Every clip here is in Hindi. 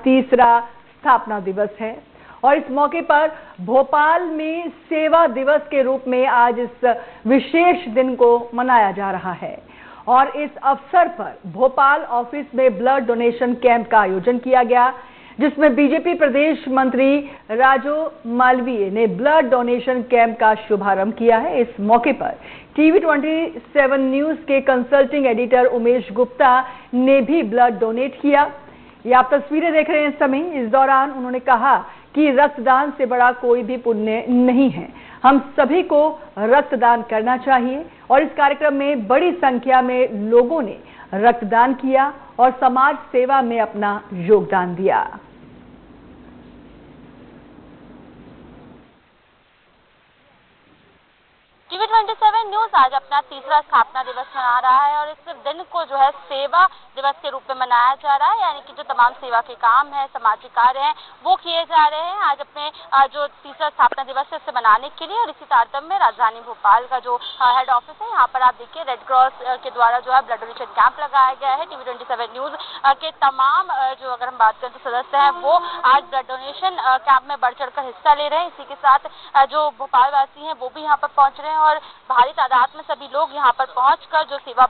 तीसरा स्थापना दिवस है और इस मौके पर भोपाल में सेवा दिवस के रूप में आज इस विशेष दिन को मनाया जा रहा है और इस अवसर पर भोपाल ऑफिस में ब्लड डोनेशन कैंप का आयोजन किया गया, जिसमें बीजेपी प्रदेश मंत्री राजू मालवीय ने ब्लड डोनेशन कैंप का शुभारंभ किया है। इस मौके पर टीवी 27 न्यूज के कंसल्टिंग एडिटर उमेश गुप्ता ने भी ब्लड डोनेट किया। ये आप तस्वीरें देख रहे हैं इस समय। इस दौरान उन्होंने कहा कि रक्तदान से बड़ा कोई भी पुण्य नहीं है, हम सभी को रक्तदान करना चाहिए और इस कार्यक्रम में बड़ी संख्या में लोगों ने रक्तदान किया और समाज सेवा में अपना योगदान दिया। टीवी 27 न्यूज आज अपना तीसरा स्थापना दिवस मना रहा है और इस दिन को जो है सेवा दिवस के रूप में मनाया जा रहा है, यानी कि जो तमाम सेवा के काम है, सामाजिक कार्य हैं, वो किए जा रहे हैं आज अपने जो तीसरा स्थापना दिवस है इसे मनाने के लिए। और इसी तारतम्य में राजधानी भोपाल का जो हेड ऑफिस है, यहाँ पर आप देखिए रेड क्रॉस के द्वारा जो है ब्लड डोनेशन कैंप लगाया गया है। टीवी 27 न्यूज के तमाम जो अगर हम बात करें तो सदस्य हैं वो आज ब्लड डोनेशन कैंप में बढ़ चढ़कर हिस्सा ले रहे हैं। इसी के साथ जो भोपाल वासी हैं वो भी यहाँ पर पहुंच रहे हैं और भारी तादाद में सभी लोग यहाँ पर पहुंचकर जो सेवा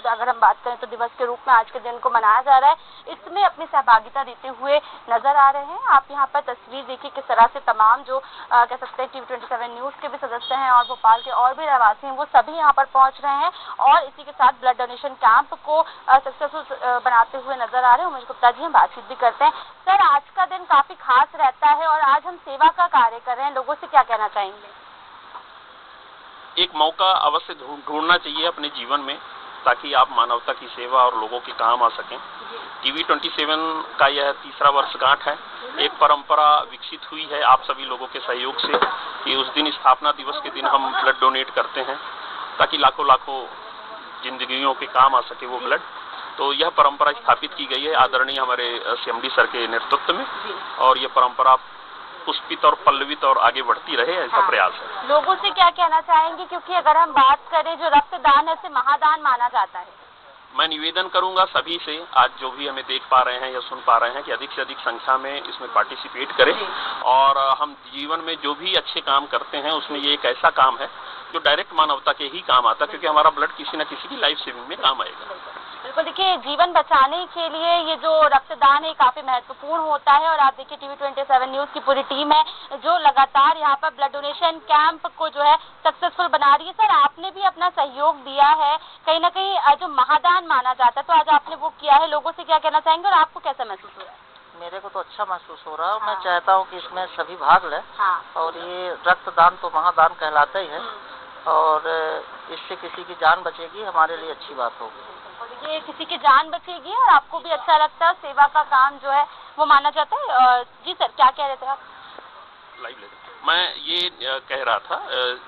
अगर हम बात करें तो दिवस के रूप में आज के दिन को मनाया जा रहा है, इसमें अपनी सहभागिता देते हुए नजर आ रहे हैं। आप यहाँ पर तस्वीर देखिए किस तरह से तमाम जो कह सकते हैं टीवी 27 न्यूज के भी सदस्य हैं और भोपाल के और भी रहवासी हैं वो सभी यहाँ पर पहुंच रहे हैं और इसी के साथ ब्लड डोनेशन कैंप को सक्सेसफुल बनाते हुए नजर आ रहे हैं। उमेश गुप्ता जी हम बातचीत भी करते हैं। सर, आज का दिन काफी खास रहता है और आज हम सेवा का कार्य कर रहे हैं, लोगों से क्या कहना चाहेंगे? एक मौका अवश्य ढूंढना चाहिए अपने जीवन में ताकि आप मानवता की सेवा और लोगों के काम आ सकें। टीवी 27 का यह तीसरा वर्षगांठ है। एक परंपरा विकसित हुई है आप सभी लोगों के सहयोग से कि उस दिन स्थापना दिवस के दिन हम ब्लड डोनेट करते हैं ताकि लाखों लाखों जिंदगियों के काम आ सके वो ब्लड। तो यह परंपरा स्थापित की गई है आदरणीय हमारे CMD सर के नेतृत्व में और यह परंपरा पुष्पित और पल्लवित और आगे बढ़ती रहे, ऐसा प्रयास है। लोगों से क्या कहना चाहेंगे, क्योंकि अगर हम बात करें जो रक्तदान है इसे महादान माना जाता है? मैं निवेदन करूंगा सभी से, आज जो भी हमें देख पा रहे हैं या सुन पा रहे हैं, कि अधिक से अधिक संख्या में इसमें पार्टिसिपेट करें और हम जीवन में जो भी अच्छे काम करते हैं उसमें ये एक ऐसा काम है जो डायरेक्ट मानवता के ही काम आता है, क्योंकि हमारा ब्लड किसी न किसी की लाइफ सेविंग में काम आएगा। बिल्कुल, देखिए जीवन बचाने के लिए ये जो रक्तदान है काफी महत्वपूर्ण होता है और आप देखिए टीवी 27 न्यूज की पूरी टीम है जो लगातार यहाँ पर ब्लड डोनेशन कैंप को जो है सक्सेसफुल बना रही है। सर, आपने भी अपना सहयोग दिया है, कहीं ना कहीं जो महादान माना जाता है, तो आज आपने वो किया है, लोगों से क्या कहना चाहेंगे और आपको कैसा महसूस हो रहा है? मेरे को तो अच्छा महसूस हो रहा है। मैं चाहता हूँ कि इसमें सभी भाग लें और ये रक्तदान तो महादान कहलाता ही है और इससे किसी की जान बचेगी, हमारे लिए अच्छी बात होगी। ये किसी की जान बचेगी और आपको भी अच्छा लगता है, सेवा का काम जो है वो माना जाता है। जी सर, क्या कह रहे थे आप? मैं ये कह रहा था,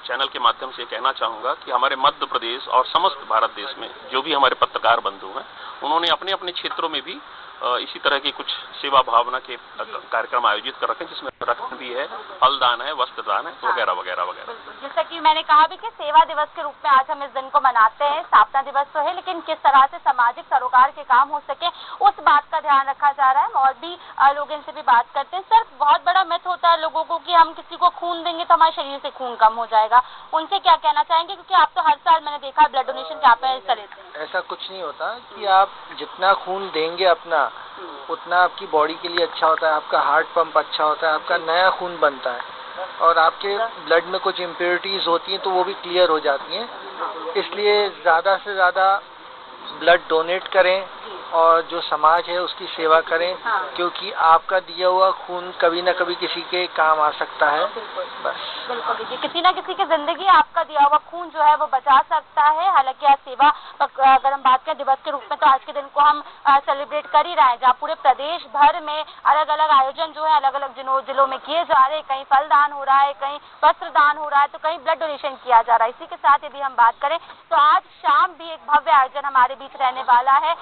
चैनल के माध्यम से कहना चाहूँगा कि हमारे मध्य प्रदेश और समस्त भारत देश में जो भी हमारे पत्रकार बंधु हैं उन्होंने अपने अपने क्षेत्रों में भी इसी तरह की कुछ सेवा भावना के कार्यक्रम आयोजित कर रखे हैं, जिसमें रक्त भी है, फलदान है, वस्त्रदान है, वगैरह वगैरह वगैरह। जैसा कि मैंने कहा भी कि सेवा दिवस के रूप में आज हम इस दिन को मनाते हैं। स्थापना दिवस तो है, लेकिन किस तरह से सामाजिक सरोकार के काम हो सके उस बात का ध्यान रखा जा रहा है और भी लोग इनसे भी बात करते हैं। सर, बहुत बड़ा मिथ होता है लोगों को कि हम किसी को खून देंगे तो हमारे शरीर से खून कम हो जाएगा, उनसे क्या कहना चाहेंगे? क्योंकि आप तो हर साल मैंने देखा ब्लड डोनेशन कैंप में हिस्सा लेते हैं। ऐसा कुछ नहीं होता कि आप जितना खून देंगे अपना उतना आपकी बॉडी के लिए अच्छा होता है, आपका हार्ट पंप अच्छा होता है, आपका नया खून बनता है और आपके ब्लड में कुछ इम्प्योरिटीज होती हैं तो वो भी क्लियर हो जाती हैं। इसलिए ज़्यादा से ज़्यादा ब्लड डोनेट करें और जो समाज है उसकी सेवा करें, क्योंकि आपका दिया हुआ खून कभी न कभी किसी के काम आ सकता है। बस बिल्कुल, देखिए किसी न किसी की जिंदगी आपका दिया हुआ खून जो है वो बचा सकता है। हालांकि आज सेवा अगर हम बात करें दिवस के रूप में तो आज के दिन को हम सेलिब्रेट कर ही रहे हैं, जहाँ पूरे प्रदेश भर में अलग अलग आयोजन जो है अलग अलग जिलों में किए जा रहे हैं। कहीं फलदान हो रहा है, कहीं वस्त्रदान हो रहा है, तो कहीं ब्लड डोनेशन किया जा रहा है। इसी के साथ यदि हम बात करें तो आज शाम भी एक भव्य आयोजन हमारे बीच रहने वाला है,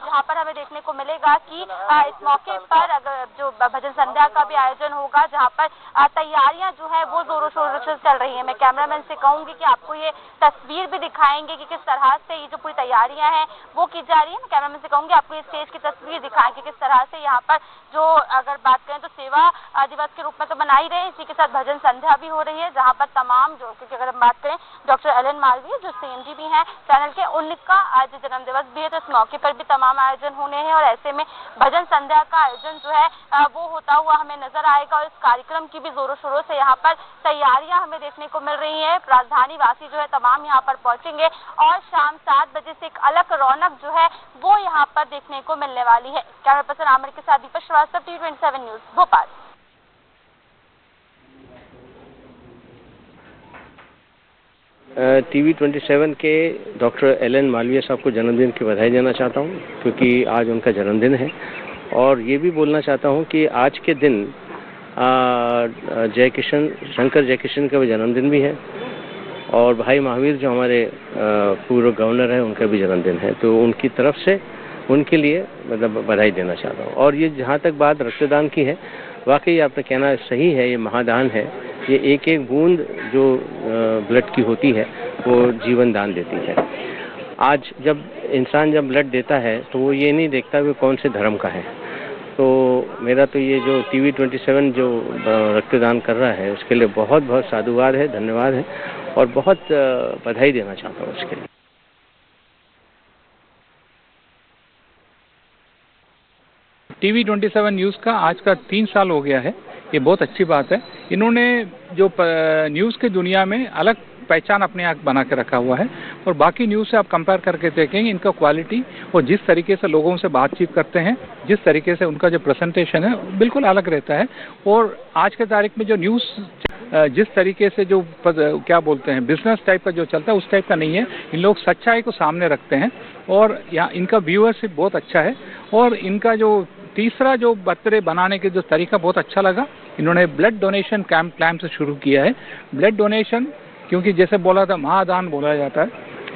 जहाँ पर हमें देखने को मिलेगा कि इस मौके पर अगर जो भजन संध्या का भी आयोजन होगा, जहां पर तैयारियां जो है वो जोरों शोरों से चल रही है। मैं कैमरामैन से कहूंगी कि आपको ये तस्वीर भी दिखाएंगे कि किस तरह से ये जो पूरी तैयारियां हैं वो की जा रही है। मैं कैमरामैन से कहूंगी आपको ये स्टेज की तस्वीर दिखाएं कि किस तरह से यहाँ पर जो अगर बात करें तो सेवा दिवस के रूप में तो मना ही रहे, इसी के साथ भजन संध्या भी हो रही है, जहाँ पर तमाम जो, क्योंकि अगर हम बात करें डॉक्टर एलन मालवीय जो सीएमडी भी हैं चैनल के, उनका आज जन्मदिवस भी है, तो इस मौके पर भी तमाम आयोजन होने हैं और ऐसे में भजन संध्या का आयोजन जो है वो होता हुआ हमें नजर आएगा। और इस कार्यक्रम की भी जोरों शोरों से यहाँ पर तैयारियां हमें देखने को मिल रही है। राजधानी वासी जो है तमाम यहाँ पर पहुंचेंगे और शाम 7 बजे से एक अलग रौनक जो है वो यहाँ पर देखने को मिलने वाली है। कैमरा पर्सन आमिर के साथ दीपक Srivastava, TV27 news, Bhopal. TV27 के डॉक्टर एलन मालवीय साहब को जन्मदिन की बधाई देना चाहता हूं, क्योंकि आज उनका जन्मदिन है। और ये भी बोलना चाहता हूं कि आज के दिन शंकर जयकिशन का भी जन्मदिन भी है और भाई महावीर जो हमारे पूर्व गवर्नर हैं उनका भी जन्मदिन है, तो उनकी तरफ से उनके लिए मतलब बधाई देना चाहता हूँ। और ये जहाँ तक बात रक्तदान की है, वाकई आपका कहना सही है, ये महादान है। ये एक एक बूंद जो ब्लड की होती है वो जीवन दान देती है। आज जब इंसान जब ब्लड देता है तो वो ये नहीं देखता कि कौन से धर्म का है। तो मेरा तो ये जो TV27 जो रक्तदान कर रहा है उसके लिए बहुत बहुत साधुवाद है, धन्यवाद है और बहुत बधाई देना चाहता हूँ उसके लिए। TV27 न्यूज़ का आज का 3 साल हो गया है, ये बहुत अच्छी बात है। इन्होंने जो न्यूज़ की दुनिया में अलग पहचान अपने आप बना के रखा हुआ है और बाकी न्यूज़ से आप कंपेयर करके देखेंगे इनका क्वालिटी और जिस तरीके से लोगों से बातचीत करते हैं, जिस तरीके से उनका जो प्रेजेंटेशन है बिल्कुल अलग रहता है। और आज के तारीख में जो न्यूज़ जिस तरीके से जो क्या बोलते हैं बिजनेस टाइप का जो चलता है उस टाइप का नहीं है। इन लोग सच्चाई को सामने रखते हैं और यहाँ इनका व्यूअरशिप बहुत अच्छा है। और इनका जो तीसरा जो बर्थडे बनाने के जो तरीका बहुत अच्छा लगा। इन्होंने ब्लड डोनेशन कैंप प्लान से शुरू किया है। ब्लड डोनेशन क्योंकि जैसे बोला था महादान बोला जाता है,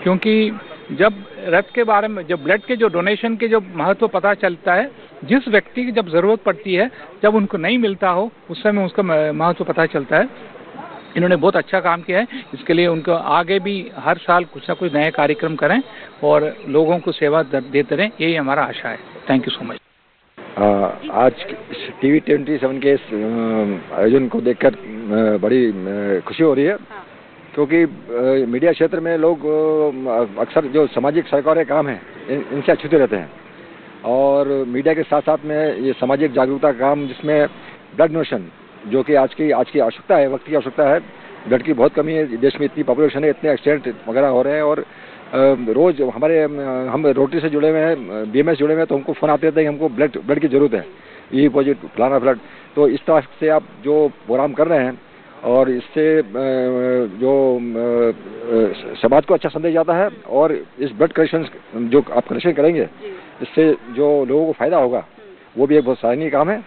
क्योंकि जब रक्त के बारे में जब ब्लड के जो डोनेशन के जो महत्व पता चलता है, जिस व्यक्ति की जब ज़रूरत पड़ती है, जब उनको नहीं मिलता हो उस समय उसका महत्व पता चलता है। इन्होंने बहुत अच्छा काम किया है, इसके लिए उनको आगे भी हर साल कुछ ना कुछ नए कार्यक्रम करें और लोगों को सेवा देते रहें, यही हमारा आशा है। Thank you so much. आज TV27 के इस आयोजन को देखकर बड़ी खुशी हो रही है, क्योंकि मीडिया क्षेत्र में लोग अक्सर जो सामाजिक सरकारी काम है इनसे अछूते रहते हैं और मीडिया के साथ साथ में ये सामाजिक जागरूकता काम जिसमें ब्लड डोनेशन जो कि आज की आवश्यकता है, वक्त की आवश्यकता है। ब्लड की बहुत कमी है देश में, इतनी पॉपुलेशन है, इतने एक्सीडेंट वगैरह हो रहे हैं और रोज हम रोटरी से जुड़े हुए हैं, BMS जुड़े हुए हैं, तो हमको फ़ोन आते रहते हैं कि हमको ब्लड की ज़रूरत है, ये पॉजिटिव फलाना ब्लड। तो इस तरह से आप जो प्रोग्राम कर रहे हैं और इससे जो समाज को अच्छा संदेश जाता है और इस ब्लड कलेक्शन जो आप कलेक्शन करेंगे इससे जो लोगों को फायदा होगा वो भी एक बहुत सराहनीय काम है।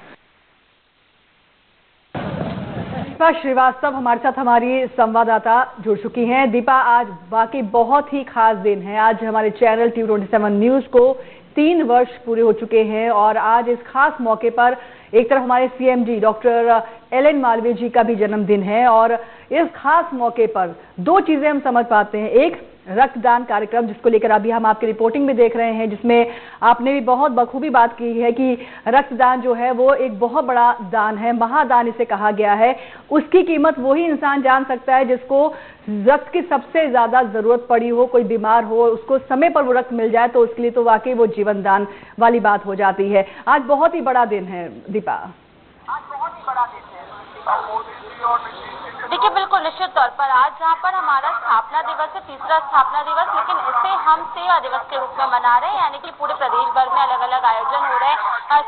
दीपा श्रीवास्तव हमारे साथ हमारी संवाददाता जुड़ चुकी हैं। दीपा, आज वाकई बहुत ही खास दिन है। आज हमारे चैनल TV27 न्यूज़ को 3 वर्ष पूरे हो चुके हैं और आज इस खास मौके पर एक तरफ हमारे CMD डॉक्टर एलन मालवीय जी का भी जन्मदिन है और इस खास मौके पर 2 चीजें हम समझ पाते हैं। एक, रक्तदान कार्यक्रम जिसको लेकर अभी हम आपकी रिपोर्टिंग में देख रहे हैं, जिसमें आपने भी बहुत बखूबी बात की है कि रक्तदान जो है वो एक बहुत बड़ा दान है, महादान इसे कहा गया है। उसकी कीमत वही इंसान जान सकता है जिसको रक्त की सबसे ज्यादा जरूरत पड़ी हो, कोई बीमार हो, उसको समय पर वो रक्त मिल जाए तो उसके लिए तो वाकई वो जीवन दान वाली बात हो जाती है। आज बहुत ही बड़ा दिन है दीपा। आज बहुत ही बड़ा दिन है। देखिए, बिल्कुल निश्चित तौर पर आज जहाँ पर हमारा स्थापना दिवस है, तीसरा स्थापना दिवस, लेकिन इसे हम सेवा दिवस के रूप में मना रहे हैं, यानी कि पूरे प्रदेश भर में अलग अलग आयोजन हो रहे हैं,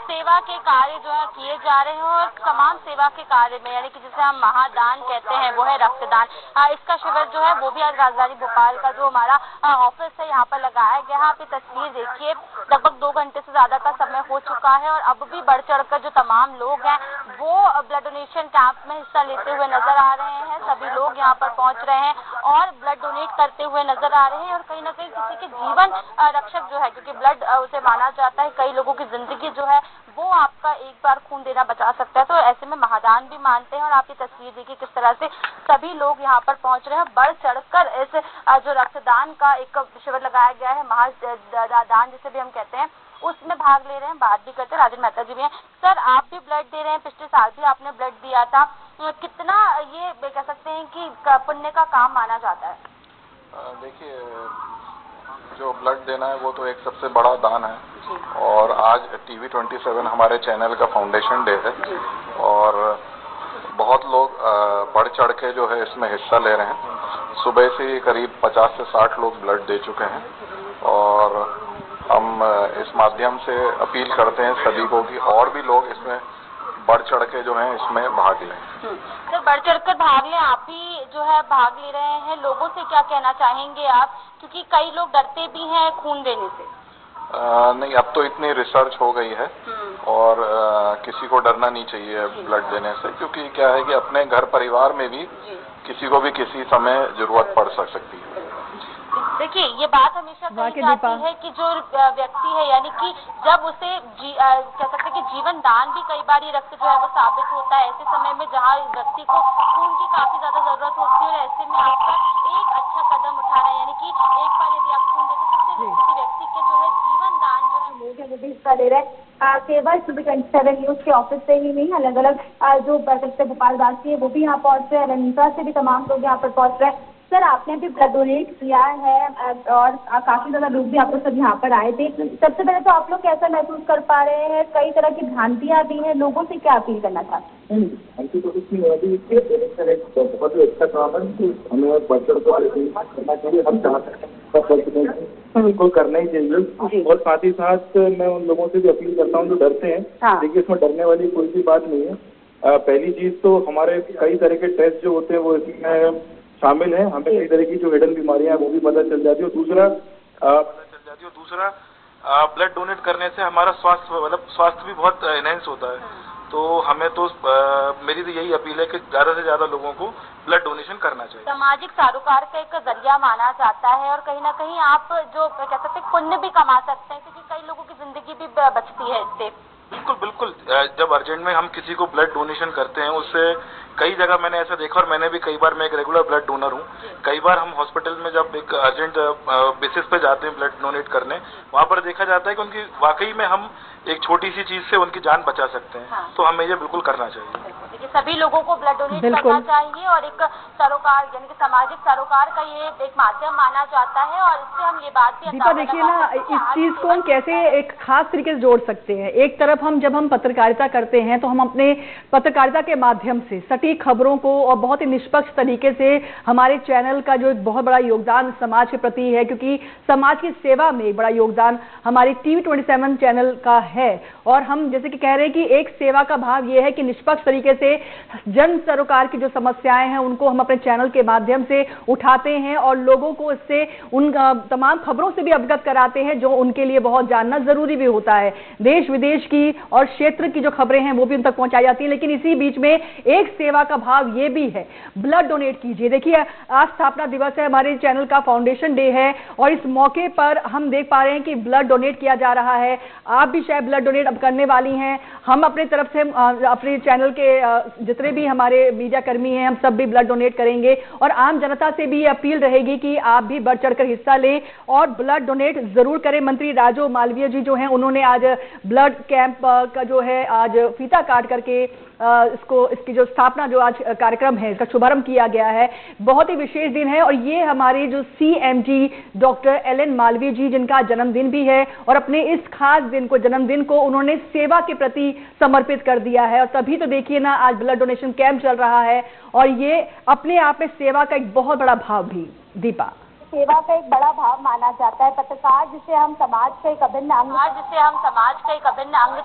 सेवा के कार्य जो है किए जा रहे हैं और तमाम सेवा के कार्य में यानी कि जिसे हम महादान कहते हैं वो है रक्तदान। इसका शिविर जो है वो भी आज राजधानी भोपाल का जो हमारा ऑफिस है यहाँ पर लगाया गया है। आप ये तस्वीर देखिए, लगभग 2 घंटे से ज्यादा का समय हो चुका है और अब भी बढ़ चढ़ कर जो तमाम लोग हैं वो ब्लड डोनेशन कैंप में हिस्सा लेते हुए नजर आ रहे हैं। सभी लोग यहाँ पर पहुंच रहे हैं और ब्लड डोनेट करते हुए नजर आ रहे हैं और कहीं ना कहीं किसी के जीवन रक्षक जो है, क्योंकि ब्लड उसे माना जाता है, कई लोगों की जिंदगी जो है वो आपका एक बार खून देना बचा सकता है। तो ऐसे में महादान भी मानते हैं और आप ये तस्वीर देखिए किस तरह से सभी लोग यहाँ पर पहुंच रहे हैं, बढ़ चढ़कर इस जो रक्तदान का एक शिविर लगाया गया है, महादान जिसे भी हम कहते हैं, उसमें भाग ले रहे हैं। बात भी करते हैं, राजन मेहता जी भी हैं। सर, आप भी ब्लड दे रहे हैं, पिछले साल भी आपने ब्लड दिया था, कितना ये कह सकते हैं कि पुण्य का काम माना जाता है? देखिए, जो ब्लड देना है वो तो एक सबसे बड़ा दान है और आज TV27 हमारे चैनल का फाउंडेशन डे है और बहुत लोग बढ़ चढ़ के जो है इसमें हिस्सा ले रहे हैं। सुबह से करीब 50 से 60 लोग ब्लड दे चुके हैं और हम इस माध्यम से अपील करते हैं सभी को कि और भी लोग इसमें बढ़ चढ़ के जो है इसमें भाग लें। सर, बढ़ चढ़कर भाग लें, आप भी जो है भाग ले रहे हैं, लोगों से क्या कहना चाहेंगे आप, क्योंकि कई लोग डरते भी हैं खून देने से? नहीं, अब तो इतनी रिसर्च हो गई है और किसी को डरना नहीं चाहिए ब्लड देने से, क्योंकि क्या है कि अपने घर परिवार में भी किसी को भी किसी समय जरूरत पड़ सकती है। देखिए, ये बात हमेशा कही जाती है कि जो व्यक्ति है, यानी कि जब उसे कह सकते हैं कि जीवन दान भी कई बार ये रक्त जो है वो साबित होता है, ऐसे समय में जहाँ व्यक्ति को खून की काफी ज्यादा जरूरत होती है और ऐसे में आपका एक अच्छा कदम उठाना है, यानी कि एक बार यदि आप खून देते तो किसी व्यक्ति के जो है जीवन दान जो है लोग है वो भी हिस्सा ले रहे हैं। केवल TV27 न्यूज के ऑफिस से ही नहीं, अलग अलग जो भोपाल वासी है वो भी यहाँ पहुंच रहे हैं, रनिका से भी तमाम लोग यहाँ पर पहुंच रहे हैं। सर, आपने भी ब्लड डोनेट किया है और काफी ज्यादा लोग भी आप लोग सब यहाँ पर आए थे। सबसे पहले तो आप लोग कैसा महसूस कर पा रहे हैं? कई तरह की भ्रांतियां भी हैं, लोगों से क्या अपील करना चाहते हैं? बहुत ही अच्छा काम है, हमें बढ़-चढ़ करना चाहिए, हम चाहते हैं उनको करना ही चाहिए और साथ ही साथ मैं उन लोगों से भी अपील करता हूँ जो डरते हैं। देखिए, इसमें डरने वाली कोई भी बात नहीं है। पहली चीज तो हमारे कई तरह के टेस्ट जो होते हैं वो इसमें शामिल है, हमें कई तरह की जो हिडन बीमारियां हैं वो भी पता चल जाती है और दूसरा ब्लड डोनेट करने से हमारा स्वास्थ्य भी बहुत एनहेंस होता है। तो हमें तो मेरी तो यही अपील है कि ज्यादा से ज्यादा लोगों को ब्लड डोनेशन करना चाहिए। सामाजिक सरोकार का एक जरिया माना जाता है और कहीं ना कहीं आप जो कह सकते हैं पुण्य भी कमा सकते हैं, क्योंकि कई लोगों की जिंदगी भी बचती है इससे। बिल्कुल, जब अर्जेंट में हम किसी को ब्लड डोनेशन करते हैं उससे कई जगह मैंने ऐसा देखा और मैंने भी कई बार, मैं एक रेगुलर ब्लड डोनर हूँ, कई बार हम हॉस्पिटल में जब एक अर्जेंट बेसिस पे जाते हैं ब्लड डोनेट करने, वहाँ पर देखा जाता है कि उनकी वाकई में हम एक छोटी सी चीज से उनकी जान बचा सकते हैं। तो हमें ये बिल्कुल करना चाहिए। देखिए, सभी लोगों को ब्लड डोनेट करना चाहिए और एक सरोकार यानी कि सामाजिक सरोकार का ये एक माध्यम माना जाता है और इससे हम ये बात भी दीपा देखिए ना, इस चीज को हम कैसे एक खास तरीके से जोड़ सकते हैं। एक तरफ जब हम पत्रकारिता करते हैं तो हम अपने पत्रकारिता के माध्यम से सटीक खबरों को और बहुत ही निष्पक्ष तरीके से हमारे चैनल का जो बहुत बड़ा योगदान समाज के प्रति है, क्योंकि समाज की सेवा में बड़ा योगदान हमारी TV27 चैनल का है। और हम जैसे कि कह रहे हैं कि एक सेवा का भाव ये है कि निष्पक्ष तरीके से जन सरोकार की जो समस्याएं हैं उनको हम अपने चैनल के माध्यम से उठाते हैं और लोगों को इससे उन तमाम खबरों से भी अवगत कराते हैं जो उनके लिए बहुत जानना जरूरी भी होता है। देश विदेश की और क्षेत्र की जो खबरें हैं वो भी उन तक पहुंचाई जाती हैं, लेकिन इसी बीच में एक सेवा का भाव ये भी है, ब्लड डोनेट कीजिए। देखिए, आज स्थापना दिवस है, हमारे चैनल का फाउंडेशन डे है और इस मौके पर हम देख पा रहे हैं कि ब्लड डोनेट किया जा रहा है। आप भी शायद ब्लड डोनेट अब करने वाली हैं। हम अपने तरफ से अपने चैनल के जितने भी हमारे मीडिया कर्मी हैं हम सब भी ब्लड डोनेट करेंगे और आम जनता से भी अपील रहेगी कि आप भी बढ़ चढ़कर हिस्सा लें और ब्लड डोनेट जरूर करें। मंत्री राजू मालवीय जी जो हैं उन्होंने आज ब्लड कैंप का जो है आज फीता काट करके इसकी जो स्थापना जो आज कार्यक्रम है इसका शुभारंभ किया गया है। बहुत ही विशेष दिन है और ये हमारे जो CMG डॉक्टर एलन मालवीय जी जिनका जन्मदिन भी है और अपने इस खास दिन को जन्मदिन को उन्होंने सेवा के प्रति समर्पित कर दिया है और तभी तो देखिए ना आज ब्लड डोनेशन कैंप चल रहा है और ये अपने आप में सेवा का एक बहुत बड़ा भाव भी। दीपा, सेवा का एक बड़ा भाव माना जाता है। पत्रकार जिसे हम समाज का एक अभिन्न अंग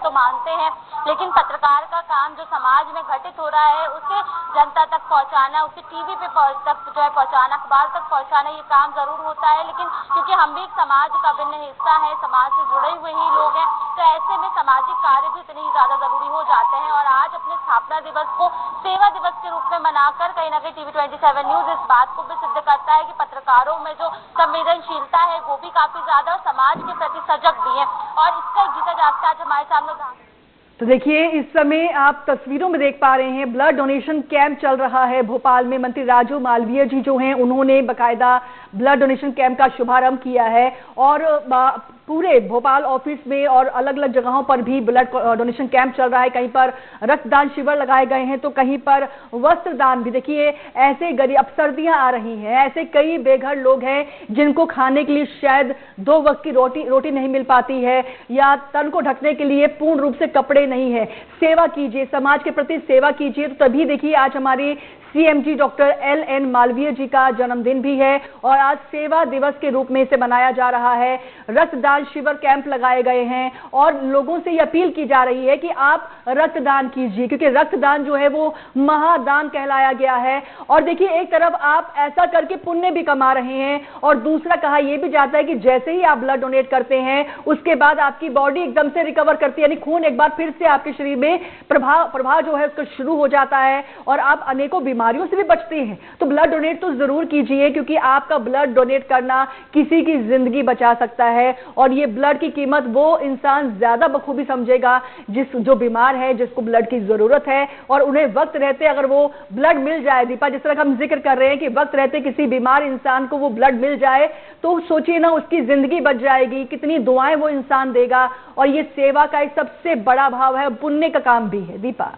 तो मानते हैं, लेकिन पत्रकार का काम जो समाज में घटित हो रहा है उसे जनता तक पहुंचाना, उसे टीवी पे तक जो है पहुंचाना, अखबार तक पहुंचाना, ये काम जरूर होता है। लेकिन क्योंकि हम भी एक समाज का अभिन्न हिस्सा है, समाज से जुड़े हुए ही लोग हैं, तो ऐसे में सामाजिक कार्य भी इतने ही ज्यादा जरूरी हो जाते हैं। और आज अपने स्थापना दिवस को सेवा दिवस के रूप में मनाकर कहीं ना कहीं TV27 न्यूज इस बात को भी सिद्ध करता है कि पत्रकारों में जो संवेदनशीलता है वो भी काफी ज्यादा और समाज के प्रति सजग भी है। और इसका एक जीता जागता आज हमारे सामने तो देखिए, इस समय आप तस्वीरों में देख पा रहे हैं ब्लड डोनेशन कैंप चल रहा है भोपाल में। मंत्री राजू मालवीय जी जो हैं उन्होंने बकायदा ब्लड डोनेशन कैंप का शुभारंभ किया है और पूरे भोपाल ऑफिस में और अलग अलग जगहों पर भी ब्लड डोनेशन कैंप चल रहा है। कहीं पर रक्तदान शिविर लगाए गए हैं तो कहीं पर वस्त्र दान भी। देखिए, ऐसे गरीब, अब सर्दियां आ रही हैं, ऐसे कई बेघर लोग हैं जिनको खाने के लिए शायद 2 वक्त की रोटी नहीं मिल पाती है या तन को ढकने के लिए पूर्ण रूप से कपड़े नहीं है। सेवा कीजिए, समाज के प्रति सेवा कीजिए। तो तभी देखिए, आज हमारी CMG डॉक्टर LN मालवीय जी का जन्मदिन भी है और आज सेवा दिवस के रूप में इसे मनाया जा रहा है। रक्तदान शिविर कैंप लगाए गए हैं और लोगों से यह अपील की जा रही है कि आप रक्तदान कीजिए, क्योंकि रक्तदान जो है वो महादान कहलाया गया है। और देखिए, एक तरफ आप ऐसा करके पुण्य भी कमा रहे हैं और दूसरा कहा यह भी जाता है कि जैसे ही आप ब्लड डोनेट करते हैं उसके बाद आपकी बॉडी एकदम से रिकवर करती है, यानी खून एक बार फिर से आपके शरीर में प्रभाव जो है उसका शुरू हो जाता है और आप अनेकों बीमारियों से भी बचते हैं। तो ब्लड डोनेट तो जरूर कीजिए, क्योंकि आपका ब्लड डोनेट करना किसी की जिंदगी बचा सकता है। और ये ब्लड की कीमत वो इंसान ज्यादा बखूबी समझेगा जो बीमार है, जिसको ब्लड की जरूरत है और उन्हें वक्त रहते अगर वो ब्लड मिल जाए। दीपा, जिस तरह हम जिक्र कर रहे हैं कि वक्त रहते किसी बीमार इंसान को वो ब्लड मिल जाए तो सोचिए ना, उसकी जिंदगी बच जाएगी, कितनी दुआएं वो इंसान देगा। और ये सेवा का एक सबसे बड़ा भाव है, पुण्य का काम भी है। दीपा,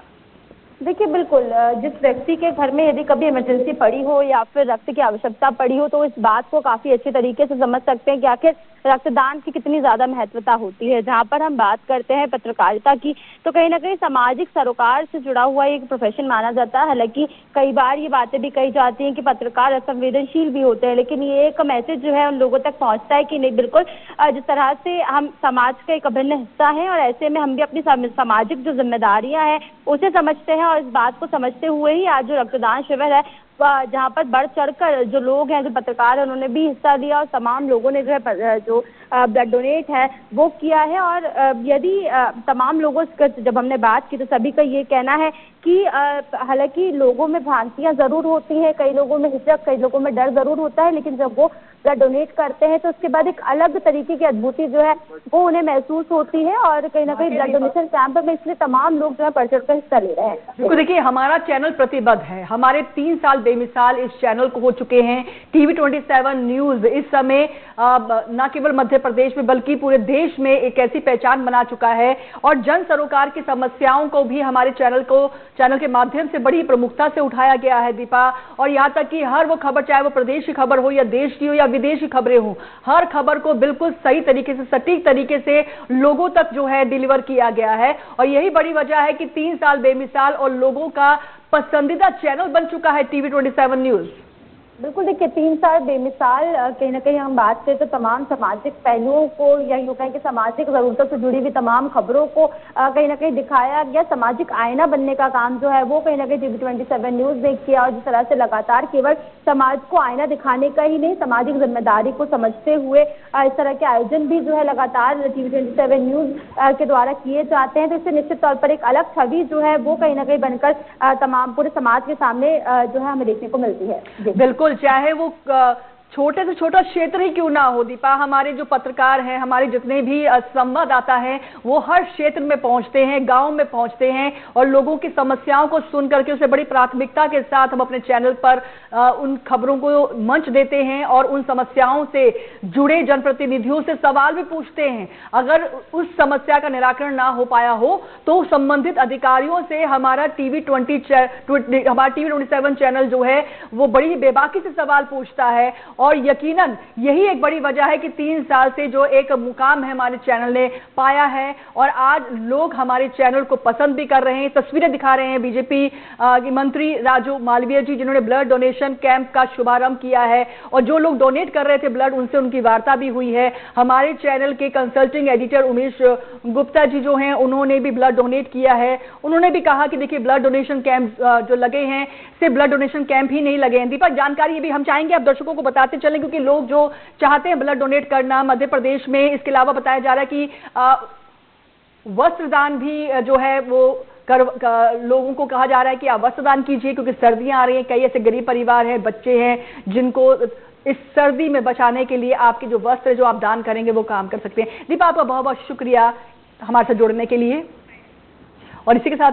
देखिए, बिल्कुल जिस व्यक्ति के घर में यदि कभी इमरजेंसी पड़ी हो या फिर रक्त की आवश्यकता पड़ी हो तो इस बात को काफी अच्छे तरीके से समझ सकते हैं कि आखिर रक्तदान की कितनी ज्यादा महत्वता होती है। जहां पर हम बात करते हैं पत्रकारिता की, तो कहीं ना कहीं सामाजिक सरोकार से जुड़ा हुआ एक प्रोफेशन माना जाता है। हालांकि कई बार ये बातें भी कही जाती हैं कि पत्रकार असंवेदनशील भी होते हैं, लेकिन ये एक मैसेज जो है उन लोगों तक पहुंचता है कि नहीं, बिल्कुल जिस तरह से हम समाज का एक अभिन्न हिस्सा हैं और ऐसे में हम भी अपनी सामाजिक जो जिम्मेदारियां हैं उसे समझते हैं और इस बात को समझते हुए ही आज जो रक्तदान शिविर है जहाँ पर बढ़ चढ़कर जो लोग हैं, जो पत्रकार हैं, उन्होंने भी हिस्सा लिया और तमाम लोगों ने जो है जो ब्लड डोनेट है वो किया है। और यदि तमाम लोगों से जब हमने बात की तो सभी का ये कहना है कि हालांकि लोगों में भ्रांतियां जरूर होती हैं, कई लोगों में हिचक, कई लोगों में डर जरूर होता है, लेकिन जब वो ब्लड डोनेट करते हैं तो उसके बाद एक अलग तरीके की अद्भुति जो है वो उन्हें महसूस होती है। और कहीं ना कहीं ब्लड डोनेशन कैंप में इसलिए तमाम लोग जो है बढ़ चढ़कर हिस्सा ले रहे हैं। तो देखिए, हमारा चैनल प्रतिबद्ध है, हमारे 3 साल बेमिसाल इस चैनल को हो चुके हैं। TV27 न्यूज इस समय न केवल मध्य प्रदेश में बल्कि पूरे देश में एक ऐसी पहचान बना चुका है और जन सरोकार की समस्याओं को भी हमारे चैनल के माध्यम से बड़ी प्रमुखता से उठाया गया है। दीपा, और यहाँ तक कि हर वो खबर, चाहे वो प्रदेश की खबर हो या देश की हो या विदेश की खबरें हो, हर खबर को बिल्कुल सही तरीके से, सटीक तरीके से लोगों तक जो है डिलीवर किया गया है। और यही बड़ी वजह है कि 3 साल बेमिसाल और लोगों का पसंदीदा चैनल बन चुका है TV27 न्यूज। बिल्कुल, देखिए 3 साल बेमिसाल कहीं ना कहीं हम बात करें तो तमाम सामाजिक पहलुओं को या यूं कहें कि सामाजिक जरूरतों से जुड़ी हुई तमाम खबरों को कहीं ना कहीं दिखाया गया। सामाजिक आईना बनने का काम जो है वो कहीं ना कहीं TV27 न्यूज ने किया और जिस तरह से लगातार केवल समाज को आईना दिखाने का ही नहीं, सामाजिक जिम्मेदारी को समझते हुए इस तरह के आयोजन भी जो है लगातार TV27 न्यूज के द्वारा किए जाते हैं। तो इससे निश्चित तौर पर एक अलग छवि जो है वो कहीं ना कहीं बनकर तमाम पूरे समाज के सामने जो है हमें देखने को मिलती है। बिल्कुल, चाहे वो छोटे से छोटा क्षेत्र ही क्यों ना हो। दीपा, हमारे जो पत्रकार हैं, हमारे जितने भी संवाददाता हैं, वो हर क्षेत्र में पहुंचते हैं, गांव में पहुंचते हैं और लोगों की समस्याओं को सुन करके उसे बड़ी प्राथमिकता के साथ हम अपने चैनल पर उन खबरों को मंच देते हैं और उन समस्याओं से जुड़े जनप्रतिनिधियों से सवाल भी पूछते हैं। अगर उस समस्या का निराकरण ना हो पाया हो तो संबंधित अधिकारियों से हमारा TV27 चैनल जो है वो बड़ी बेबाकी से सवाल पूछता है। और यकीनन यही एक बड़ी वजह है कि 3 साल से जो एक मुकाम है हमारे चैनल ने पाया है और आज लोग हमारे चैनल को पसंद भी कर रहे हैं। तस्वीरें दिखा रहे हैं बीजेपी के मंत्री राजू मालवीय जी, जिन्होंने ब्लड डोनेशन कैंप का शुभारंभ किया है और जो लोग डोनेट कर रहे थे ब्लड, उनसे उनकी वार्ता भी हुई है। हमारे चैनल के कंसल्टिंग एडिटर उमेश गुप्ता जी जो हैं उन्होंने भी ब्लड डोनेट किया है। उन्होंने भी कहा कि देखिए, ब्लड डोनेशन कैंप जो लगे हैं सिर्फ ब्लड डोनेशन कैंप ही नहीं लगे हैं। दीपक, जानकारी ये भी हम चाहेंगे आप दर्शकों को बताते चलें, क्योंकि लोग जो चाहते हैं ब्लड डोनेट करना मध्य प्रदेश में, इसके अलावा बताया जा रहा है कि वस्त्रदान भी जो है वो लोगों को कहा जा रहा है कि आप वस्त्रदान कीजिए, क्योंकि सर्दियां आ रही हैं। कई ऐसे गरीब परिवार हैं, बच्चे हैं जिनको इस सर्दी में बचाने के लिए आपके जो वस्त्र जो आप दान करेंगे वो काम कर सकते हैं। दीपा, आपका बहुत बहुत शुक्रिया हमारे साथ जुड़ने के लिए। और इसी के साथ